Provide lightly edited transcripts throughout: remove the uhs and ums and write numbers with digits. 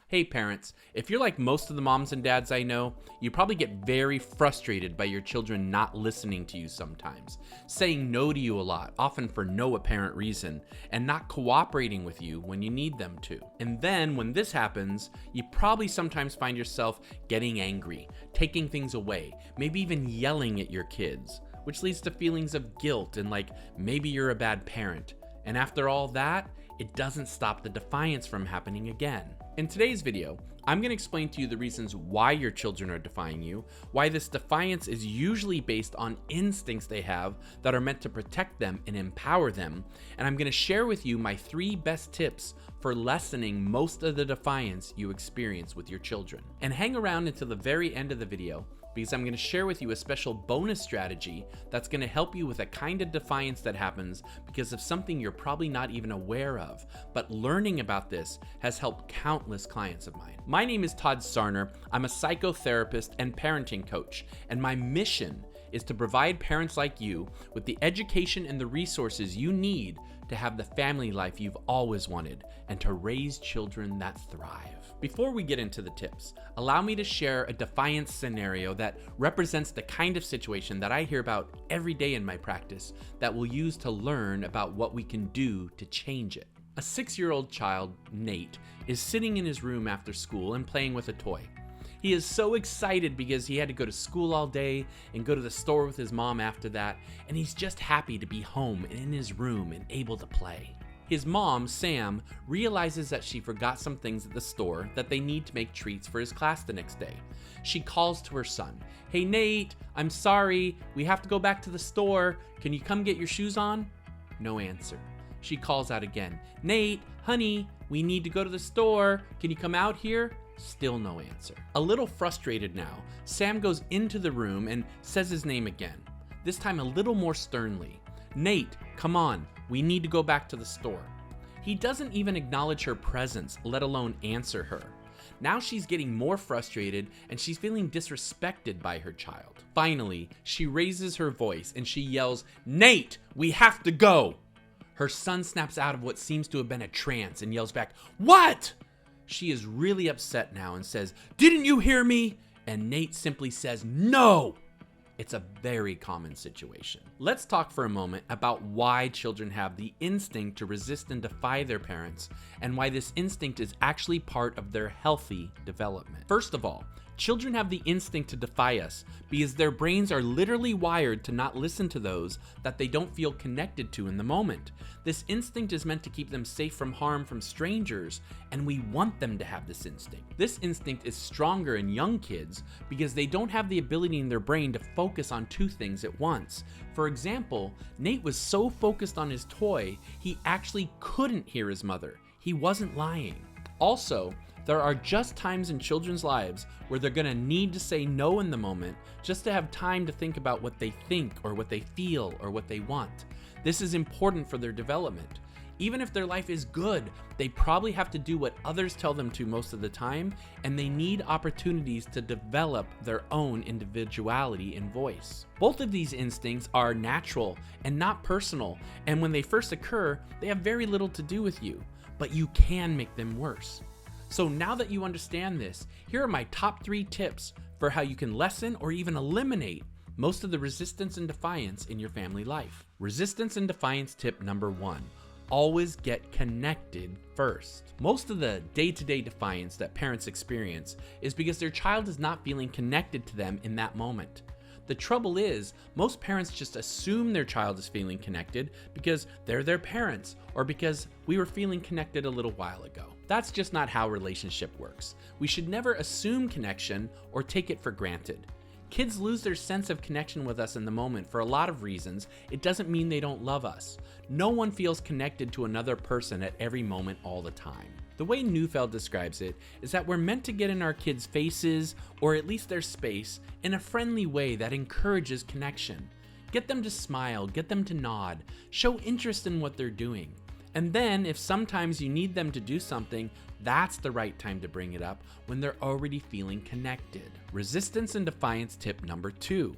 Hey parents, if you're like most of the moms and dads I know, you probably get very frustrated by your children not listening to you sometimes, saying no to you a lot, often for no apparent reason, and not cooperating with you when you need them to. And then when this happens, you probably sometimes find yourself getting angry, taking things away, maybe even yelling at your kids, which leads to feelings of guilt and like maybe you're a bad parent. And after all that, it doesn't stop the defiance from happening again. In today's video, I'm going to explain to you the reasons why your children are defying you, why this defiance is usually based on instincts they have that are meant to protect them and empower them, and I'm going to share with you my 3 best tips for lessening most of the defiance you experience with your children. And hang around until the very end of the video, because I'm going to share with you a special bonus strategy that's going to help you with a kind of defiance that happens because of something you're probably not even aware of. But learning about this has helped countless clients of mine. My name is Todd Sarner. I'm a psychotherapist and parenting coach, and my mission is to provide parents like you with the education and the resources you need to have the family life you've always wanted and to raise children that thrive. Before we get into the tips, allow me to share a defiance scenario that represents the kind of situation that I hear about every day in my practice that we'll use to learn about what we can do to change it. A 6-year-old child, Nate, is sitting in his room after school and playing with a toy. He is so excited because he had to go to school all day and go to the store with his mom after that, and he's just happy to be home and in his room and able to play. His mom, Sam, realizes that she forgot some things at the store that they need to make treats for his class the next day. She calls to her son, "Hey Nate, I'm sorry, we have to go back to the store. Can you come get your shoes on?" No answer. She calls out again, "Nate, honey, we need to go to the store. Can you come out here?" Still no answer. A little frustrated now, Sam goes into the room and says his name again, this time a little more sternly. "Nate, come on, we need to go back to the store." He doesn't even acknowledge her presence, let alone answer her. Now she's getting more frustrated and she's feeling disrespected by her child. Finally, she raises her voice and she yells, "Nate, we have to go!" Her son snaps out of what seems to have been a trance and yells back, "What?" She is really upset now and says, "Didn't you hear me?" And Nate simply says, "No." It's a very common situation. Let's talk for a moment about why children have the instinct to resist and defy their parents, and why this instinct is actually part of their healthy development. First of all, children have the instinct to defy us because their brains are literally wired to not listen to those that they don't feel connected to in the moment. This instinct is meant to keep them safe from harm from strangers, and we want them to have this instinct. This instinct is stronger in young kids because they don't have the ability in their brain to focus on 2 things at once. For example, Nate was so focused on his toy, he actually couldn't hear his mother. He wasn't lying. Also, there are just times in children's lives where they're gonna need to say no in the moment just to have time to think about what they think or what they feel or what they want. This is important for their development. Even if their life is good, they probably have to do what others tell them to most of the time, and they need opportunities to develop their own individuality and voice. Both of these instincts are natural and not personal, and when they first occur, they have very little to do with you, but you can make them worse. So now that you understand this, here are my top 3 tips for how you can lessen or even eliminate most of the resistance and defiance in your family life. Resistance and defiance tip number 1. Always get connected first. Most of the day-to-day defiance that parents experience is because their child is not feeling connected to them in that moment. The trouble is, most parents just assume their child is feeling connected because they're their parents or because we were feeling connected a little while ago. That's just not how relationship works. We should never assume connection or take it for granted. Kids lose their sense of connection with us in the moment for a lot of reasons. It doesn't mean they don't love us. No one feels connected to another person at every moment all the time. The way Neufeld describes it is that we're meant to get in our kids' faces, or at least their space, in a friendly way that encourages connection. Get them to smile, get them to nod, show interest in what they're doing. And then, if sometimes you need them to do something, that's the right time to bring it up when they're already feeling connected. Resistance and defiance tip number 2.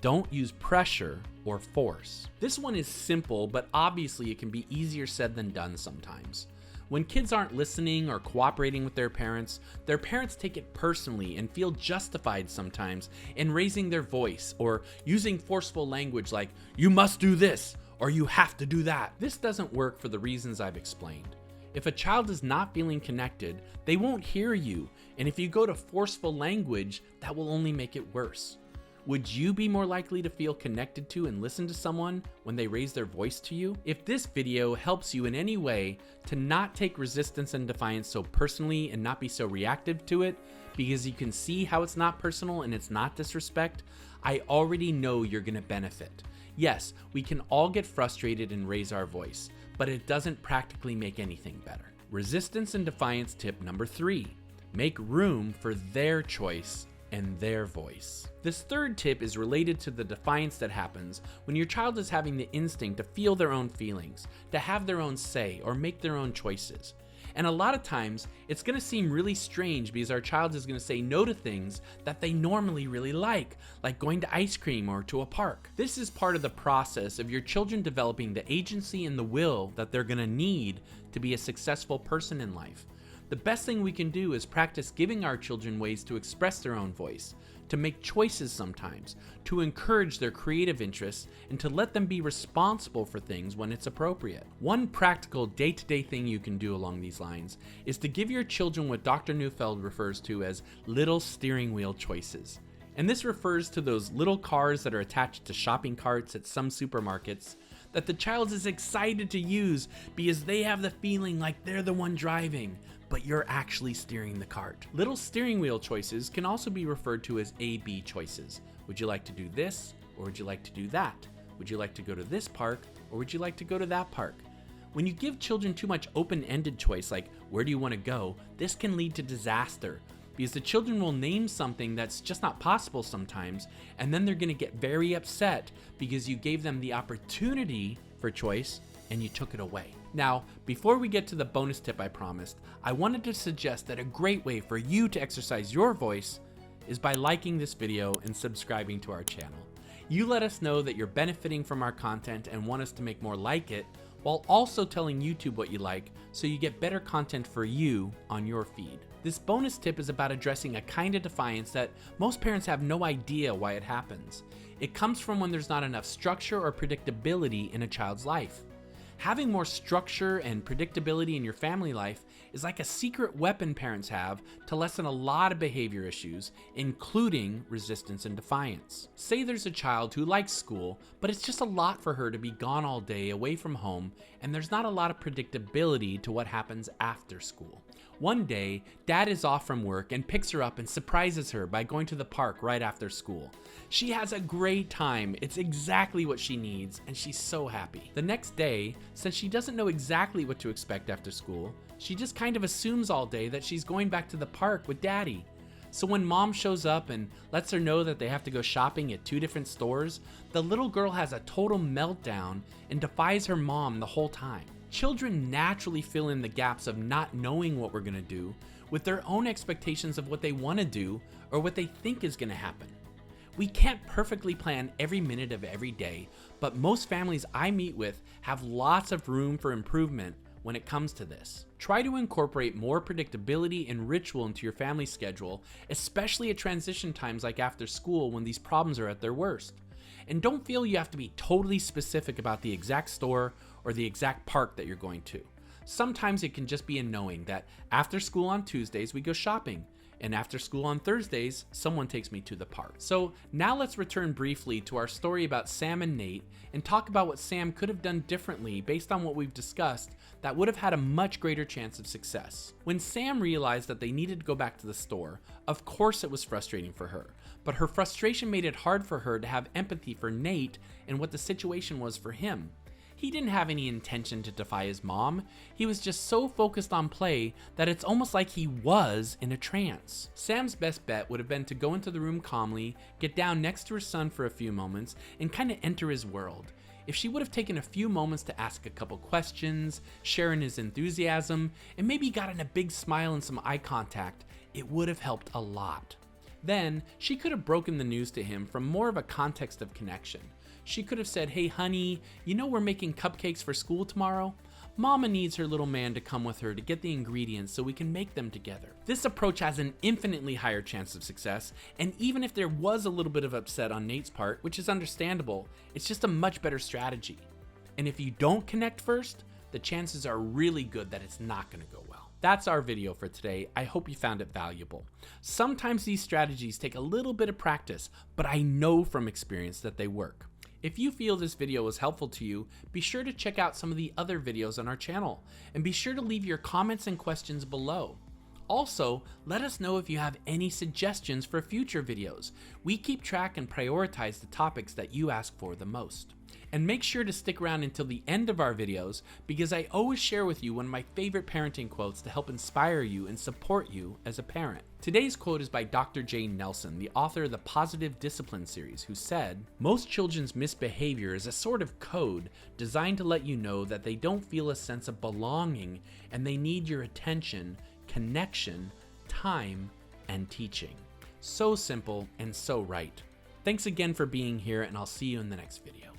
Don't use pressure or force. This one is simple, but obviously it can be easier said than done sometimes. When kids aren't listening or cooperating with their parents take it personally and feel justified sometimes in raising their voice or using forceful language like, "You must do this," or "You have to do that." This doesn't work for the reasons I've explained. If a child is not feeling connected, they won't hear you, and if you go to forceful language, that will only make it worse. Would you be more likely to feel connected to and listen to someone when they raise their voice to you? If this video helps you in any way to not take resistance and defiance so personally and not be so reactive to it, because you can see how it's not personal and it's not disrespect, I already know you're gonna benefit. Yes, we can all get frustrated and raise our voice, but it doesn't practically make anything better. Resistance and defiance tip number 3, make room for their choice and their voice. This third tip is related to the defiance that happens when your child is having the instinct to feel their own feelings, to have their own say, or make their own choices. And a lot of times, it's gonna seem really strange because our child is gonna say no to things that they normally really like going to ice cream or to a park. This is part of the process of your children developing the agency and the will that they're gonna need to be a successful person in life. The best thing we can do is practice giving our children ways to express their own voice, to make choices sometimes, to encourage their creative interests, and to let them be responsible for things when it's appropriate. One practical day-to-day thing you can do along these lines is to give your children what Dr. Neufeld refers to as little steering wheel choices. And this refers to those little cars that are attached to shopping carts at some supermarkets that the child is excited to use because they have the feeling like they're the one driving, but you're actually steering the cart. Little steering wheel choices can also be referred to as A-B choices. Would you like to do this, or would you like to do that? Would you like to go to this park, or would you like to go to that park? When you give children too much open-ended choice, like where do you want to go, this can lead to disaster, because the children will name something that's just not possible sometimes, and then they're going to get very upset because you gave them the opportunity for choice and you took it away. Now, before we get to the bonus tip I promised, I wanted to suggest that a great way for you to exercise your voice is by liking this video and subscribing to our channel. You let us know that you're benefiting from our content and want us to make more like it, while also telling YouTube what you like so you get better content for you on your feed. This bonus tip is about addressing a kind of defiance that most parents have no idea why it happens. It comes from when there's not enough structure or predictability in a child's life. Having more structure and predictability in your family life is like a secret weapon parents have to lessen a lot of behavior issues, including resistance and defiance. Say there's a child who likes school, but it's just a lot for her to be gone all day away from home, and there's not a lot of predictability to what happens after school. One day, Dad is off from work and picks her up and surprises her by going to the park right after school. She has a great time, it's exactly what she needs, and she's so happy. The next day, since she doesn't know exactly what to expect after school, she just kind of assumes all day that she's going back to the park with Daddy. So when Mom shows up and lets her know that they have to go shopping at 2 different stores, the little girl has a total meltdown and defies her mom the whole time. Children naturally fill in the gaps of not knowing what we're gonna do with their own expectations of what they wanna do or what they think is gonna happen. We can't perfectly plan every minute of every day, but most families I meet with have lots of room for improvement when it comes to this. Try to incorporate more predictability and ritual into your family schedule, especially at transition times like after school when these problems are at their worst. And don't feel you have to be totally specific about the exact store or the exact park that you're going to. Sometimes it can just be a knowing that after school on Tuesdays we go shopping, and after school on Thursdays someone takes me to the park. So now let's return briefly to our story about Sam and Nate and talk about what Sam could have done differently based on what we've discussed that would have had a much greater chance of success. When Sam realized that they needed to go back to the store, of course it was frustrating for her, but her frustration made it hard for her to have empathy for Nate and what the situation was for him. He didn't have any intention to defy his mom. He was just so focused on play that it's almost like he was in a trance. Sam's best bet would have been to go into the room calmly, get down next to her son for a few moments, and kind of enter his world. If she would have taken a few moments to ask a couple questions, share in his enthusiasm, and maybe gotten a big smile and some eye contact, it would have helped a lot. Then, she could have broken the news to him from more of a context of connection. She could have said, "Hey honey, you know we're making cupcakes for school tomorrow? Mama needs her little man to come with her to get the ingredients so we can make them together. This approach has an infinitely higher chance of success, and even if there was a little bit of upset on Nate's part, which is understandable, it's just a much better strategy. And if you don't connect first, the chances are really good that it's not going to go well. That's our video for today. I hope you found it valuable. Sometimes these strategies take a little bit of practice, but I know from experience that they work. If you feel this video was helpful to you, be sure to check out some of the other videos on our channel, and be sure to leave your comments and questions below. Also, let us know if you have any suggestions for future videos. We keep track and prioritize the topics that you ask for the most. And make sure to stick around until the end of our videos, because I always share with you one of my favorite parenting quotes to help inspire you and support you as a parent. Today's quote is by Dr. Jane Nelson, the author of the Positive Discipline series, who said, "Most children's misbehavior is a sort of code designed to let you know that they don't feel a sense of belonging and they need your attention, connection, time, and teaching." So simple and so right. Thanks again for being here, and I'll see you in the next video.